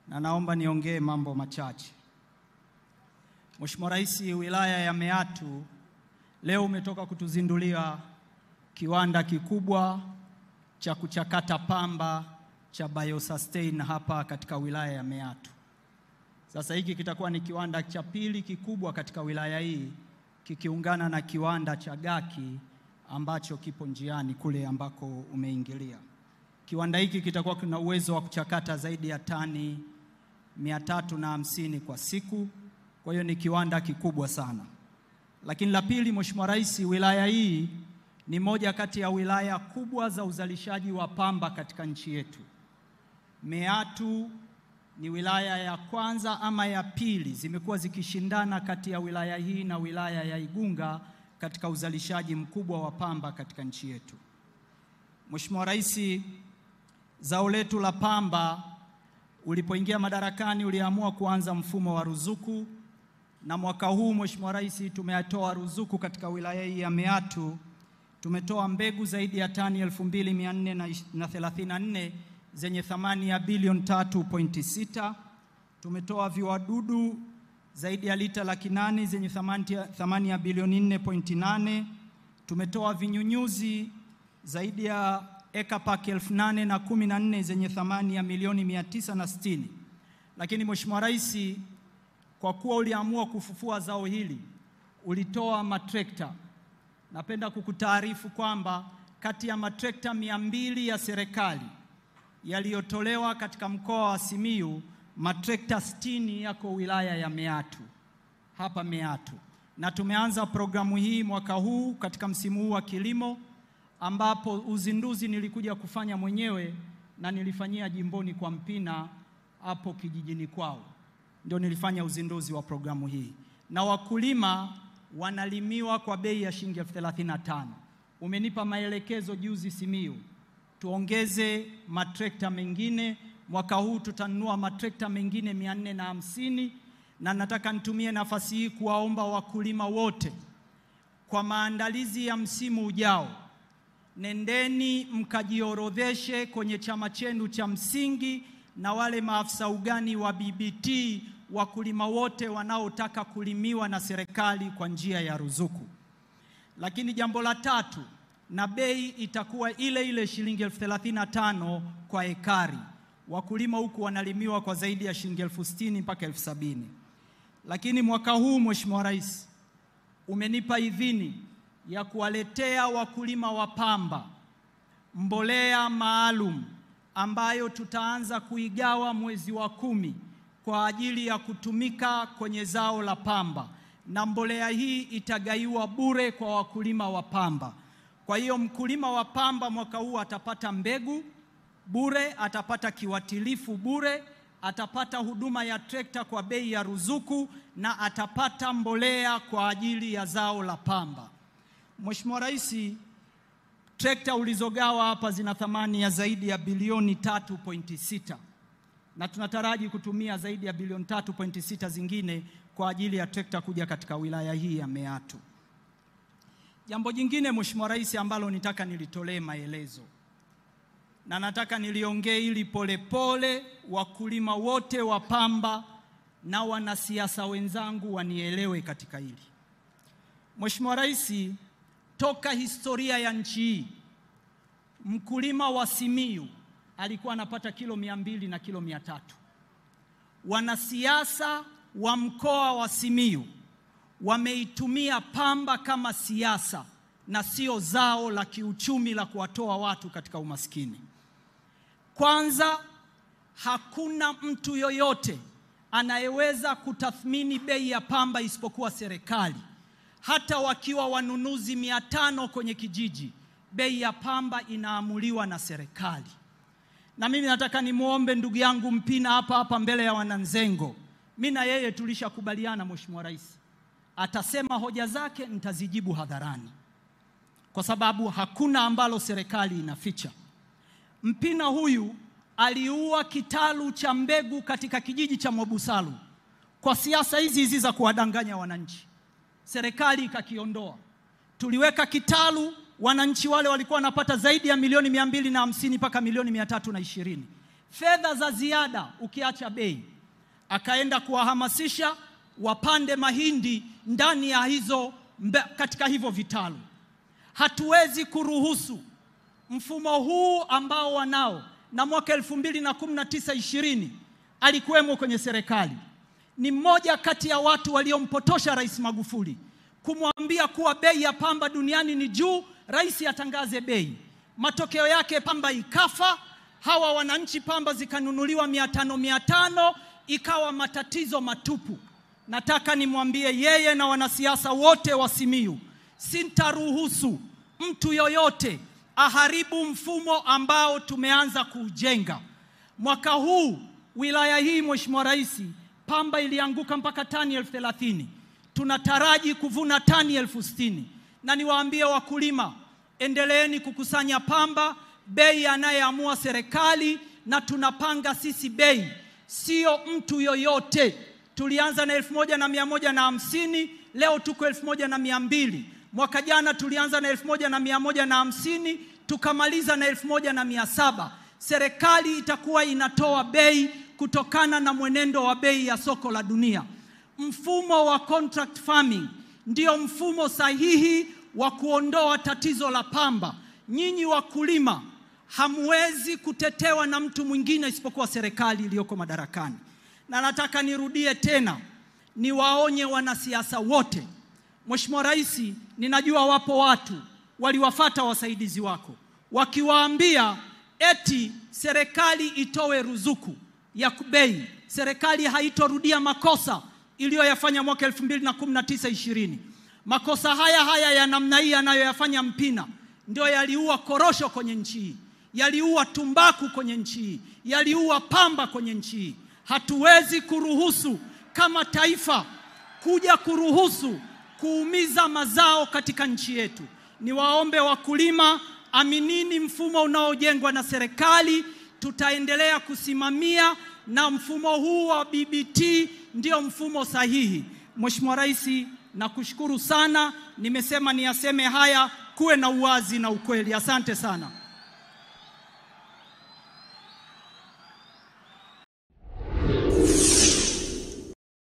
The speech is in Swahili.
na naomba niongee mambo machache. Mheshimiwa Rais, wilaya ya Meatu leo umetoka kutuzindulia kiwanda kikubwa cha kuchakata pamba cha BioSustain hapa katika wilaya ya Meatu. Sasa hiki kitakuwa ni kiwanda cha pili kikubwa katika wilaya hii, kikiungana na kiwanda cha Gaki ambacho kipo njiani kule ambako umeingilia. Kiwanda hiki kitakuwa kina uwezo wa kuchakata zaidi ya tani 350 kwa siku. Kwa hiyo ni kiwanda kikubwa sana. Lakini la pili, Mheshimiwa Rais, wilaya hii ni moja kati ya wilaya kubwa za uzalishaji wa pamba katika nchi yetu. Meatu ni wilaya ya kwanza ama ya pili, zimekuwa zikishindana kati ya wilaya hii na wilaya ya Igunga katika uzalishaji mkubwa wa pamba katika nchi yetu. Mheshimiwa Rais, zao letu la pamba ulipoingia madarakani uliamua kuanza mfumo wa ruzuku, na mwaka huu Mheshimiwa Rais tumetoa ruzuku katika wilaya hii ya Meatu. Tumetoa mbegu zaidi ya tani 2434 zenye thamani ya bilioni 3.6. Tumetoa viwadudu zaidi ya lita 800 zenye thamani ya bilioni 4.8. Tumetoa vinyunyuzi zaidi ya eka paki 814 zenye thamani ya milioni 960. Lakini Mheshimiwa Rais, kwa kuwa uliamua kufufua zao hili, ulitoa matrekta. Napenda kukutaarifu kwamba kati ya matrekta 200 ya serikali yaliyotolewa katika mkoa wa Simiyu, matrekta 60 yako wilaya ya Meatu, hapa Meatu. Na tumeanza programu hii mwaka huu katika msimu huu wa kilimo, ambapo uzinduzi nilikuja kufanya mwenyewe na nilifanyia jimboni kwa Mpina hapo kijijini kwao. Ndio nilifanya uzinduzi wa programu hii. Na wakulima wanalimiwa kwa bei ya shilingi 35,000. Umenipa maelekezo juzi Simiyu, tuongeze matrekta mengine. Mwaka huu tutanunua matrekta mengine 450, na nataka nitumie nafasi hii kuwaomba wakulima wote kwa maandalizi ya msimu ujao, nendeni mkajiorodheshe kwenye chama chenu cha msingi na wale maafisa ugani wa BBT, wakulima wote wanaotaka kulimiwa na serikali kwa njia ya ruzuku. Lakini jambo la tatu, na bei itakuwa ile ile shilingi 35,000 kwa ekari. Wakulima huku wanalimiwa kwa zaidi ya shilingi 60,000 mpaka 70,000. Lakini mwaka huu Mheshimiwa Rais umenipa idhini ya kuwaletea wakulima wa pamba mbolea maalum ambayo tutaanza kuigawa mwezi wa 10 kwa ajili ya kutumika kwenye zao la pamba, na mbolea hii itagaiwa bure kwa wakulima wa pamba. Kwa hiyo mkulima wa pamba mwaka huu atapata mbegu bure, atapata kiwatilifu bure, atapata huduma ya trekta kwa bei ya ruzuku, na atapata mbolea kwa ajili ya zao la pamba. Mheshimiwa Rais, trekta ulizogawa hapa zina thamani ya zaidi ya bilioni 3.6, na tunataraji kutumia zaidi ya bilioni 3.6 zingine kwa ajili ya trekta kuja katika wilaya hii ya Meatu. Jambo jingine Mheshimiwa Rais ambalo nitaka nilitolee maelezo na nataka niliongee ili polepole wakulima wote wa pamba na wanasiasa wenzangu wanielewe katika hili. Mheshimiwa Rais, toka historia ya nchi hii, mkulima wa Simiyu alikuwa anapata kilo 200 na kilo 300. Wanasiasa wa mkoa wa Simiyu wameitumia pamba kama siasa na sio zao la kiuchumi la kuwatoa watu katika umaskini. Kwanza, hakuna mtu yoyote anayeweza kutathmini bei ya pamba isipokuwa serikali. Hata wakiwa wanunuzi 500 kwenye kijiji, bei ya pamba inaamuliwa na serikali. Na mimi nataka nimuombe ndugu yangu Mpina hapa mbele ya wananzengo. Mimi na yeye tulishakubaliana Mheshimiwa Rais, atasema hoja zake nitazijibu hadharani, kwa sababu hakuna ambalo serikali inaficha. Mpina huyu aliua kitalu cha mbegu katika kijiji cha Mwabusalu kwa siasa hizi za kuwadanganya wananchi. Serikali ikakiondoa. Tuliweka kitalu, wananchi wale walikuwa wanapata zaidi ya milioni 250 mpaka milioni 320. fedha za ziada ukiacha bei. Akaenda kuwahamasisha wapande mahindi ndani ya katika hivyo vitalu. Hatuwezi kuruhusu mfumo huu ambao wanao, na mwaka 2019-20 alikuwemo kwenye serikali. Ni mmoja kati ya watu waliompotosha Rais Magufuli kumwambia kuwa bei ya pamba duniani ni juu, rais atangaze bei. Matokeo yake pamba ikafa, hawa wananchi pamba zikanunuliwa 500, ikawa matatizo matupu. Nataka nimwambie yeye na wanasiasa wote wa Simiyu, sintaruhusu mtu yoyote aharibu mfumo ambao tumeanza kujenga. Mwaka huu wilaya hii, Mheshimiwa Rais, pamba ilianguka mpaka tani 30,000. Tunataraji kuvuna tani 60,000. Na niwaambie wakulima, endeleeni kukusanya pamba, bei anayeamua serikali, na tunapanga sisi bei, sio mtu yoyote. Tulianza na 1150, leo tuko 1200. Mwaka jana tulianza na 1150, tukamaliza na 1700. Serikali itakuwa inatoa bei kutokana na mwenendo wa bei ya soko la dunia. Mfumo wa contract farming ndio mfumo sahihi wa kuondoa tatizo la pamba. Nyinyi wakulima hamwezi kutetewa na mtu mwingine isipokuwa serikali iliyoko madarakani. Na nataka nirudie tena, niwaonye wanasiasa wote. Mheshimiwa Rais, ninajua wapo watu waliwafuata wasaidizi wako wakiwaambia eti serikali itoe ruzuku ya bei. Serikali haitorudia makosa iliyoyafanya mwaka 2019-20. Makosa haya ya namna hii anayoyafanya Mpina ndio yaliua korosho kwenye nchi hii, yaliua tumbaku kwenye nchi hii, yaliua pamba kwenye nchi hii. Hatuwezi kuruhusu kama taifa kuja kuruhusu kuumiza mazao katika nchi yetu. Niwaombe wakulima, aminini mfumo unaojengwa na serikali. Tutaendelea kusimamia, na mfumo huu wa BBT ndio mfumo sahihi. Mheshimiwa Rais, nakushukuru sana. Nimesema niyaseme haya, kuwe na uwazi na ukweli. Asante sana.